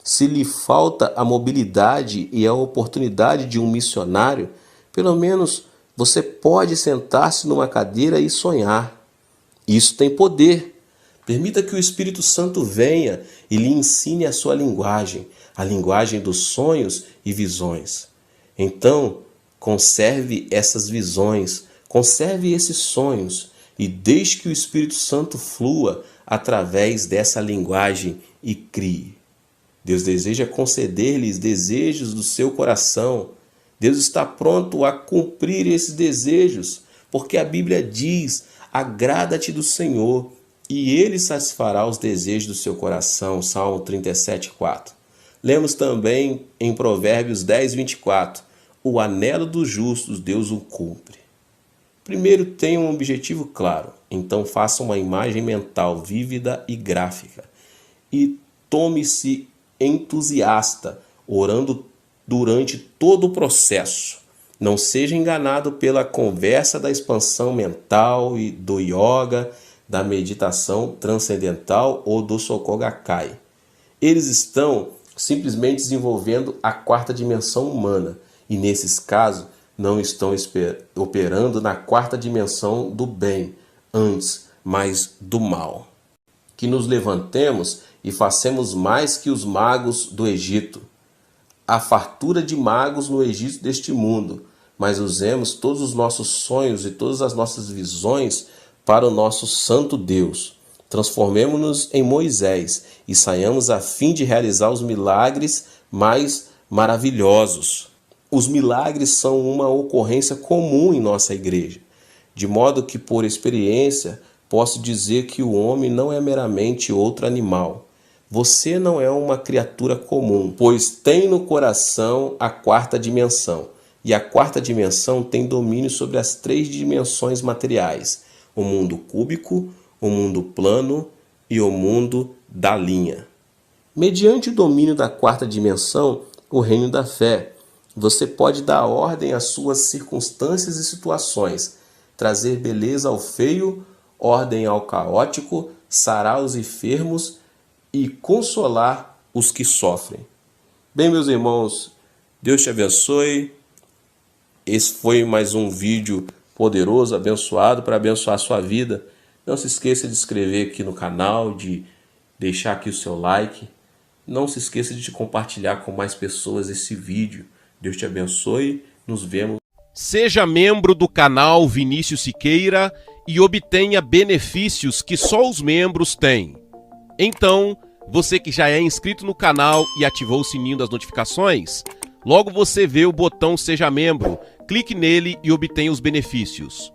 Speaker 1: Se lhe falta a mobilidade e a oportunidade de um missionário, pelo menos você pode sentar-se numa cadeira e sonhar. Isso tem poder. Permita que o Espírito Santo venha e lhe ensine a sua linguagem, a linguagem dos sonhos e visões. Então, conserve essas visões, conserve esses sonhos e deixe que o Espírito Santo flua através dessa linguagem e crie. Deus deseja conceder-lhes desejos do seu coração. Deus está pronto a cumprir esses desejos, porque a Bíblia diz: agrada-te do Senhor e Ele satisfará os desejos do seu coração. Salmo 37:4. Lemos também em Provérbios 10:24. O anelo dos justos Deus o cumpre. Primeiro tenha um objetivo claro, então faça uma imagem mental vívida e gráfica. E tome-se entusiasta, orando durante todo o processo. Não seja enganado pela conversa da expansão mental e do yoga, da meditação transcendental ou do Soka Gakkai. Eles estão simplesmente desenvolvendo a quarta dimensão humana e, nesses casos, não estão operando na quarta dimensão do bem, antes, mas do mal. Que nos levantemos e façamos mais que os magos do Egito. Há fartura de magos no Egito deste mundo, mas usemos todos os nossos sonhos e todas as nossas visões para o nosso santo Deus. Transformemo-nos em Moisés e saiamos a fim de realizar os milagres mais maravilhosos. Os milagres são uma ocorrência comum em nossa igreja, de modo que, por experiência, posso dizer que o homem não é meramente outro animal. Você não é uma criatura comum, pois tem no coração a quarta dimensão. E a quarta dimensão tem domínio sobre as três dimensões materiais: o mundo cúbico, o mundo plano e o mundo da linha. Mediante o domínio da quarta dimensão, o reino da fé, você pode dar ordem às suas circunstâncias e situações. trazer beleza ao feio, ordem ao caótico, sarar os enfermos e consolar os que sofrem. Bem, meus irmãos, Deus te abençoe. Esse foi mais um vídeo poderoso, abençoado, para abençoar a sua vida. Não se esqueça de se inscrever aqui no canal, de deixar aqui o seu like. Não se esqueça de compartilhar com mais pessoas esse vídeo. Deus te abençoe. Nos vemos.
Speaker 2: Seja membro do canal Vinícius Siqueira e obtenha benefícios que só os membros têm. Então, você que já é inscrito no canal e ativou o sininho das notificações, logo você vê o botão Seja Membro, clique nele e obtenha os benefícios.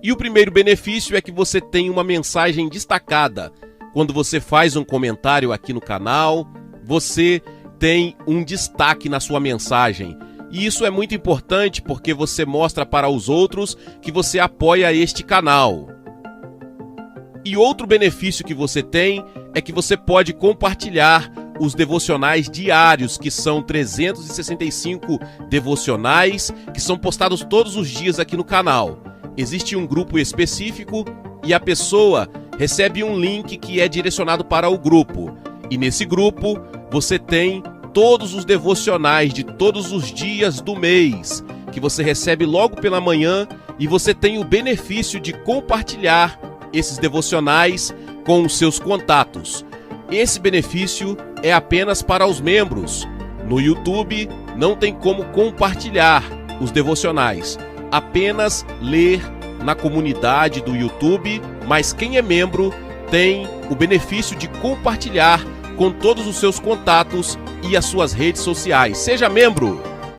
Speaker 2: E o primeiro benefício é que você tem uma mensagem destacada. Quando você faz um comentário aqui no canal, você tem um destaque na sua mensagem. E isso é muito importante porque você mostra para os outros que você apoia este canal. E outro benefício que você tem é que você pode compartilhar os devocionais diários, que são 365 devocionais, que são postados todos os dias aqui no canal. Existe um grupo específico e a pessoa recebe um link que é direcionado para o grupo. E nesse grupo você tem todos os devocionais de todos os dias do mês, que você recebe logo pela manhã, e você tem o benefício de compartilhar esses devocionais com os seus contatos. Esse benefício é apenas para os membros. No YouTube não tem como compartilhar os devocionais, apenas ler na comunidade do YouTube, mas quem é membro tem o benefício de compartilhar com todos os seus contatos e as suas redes sociais. Seja membro!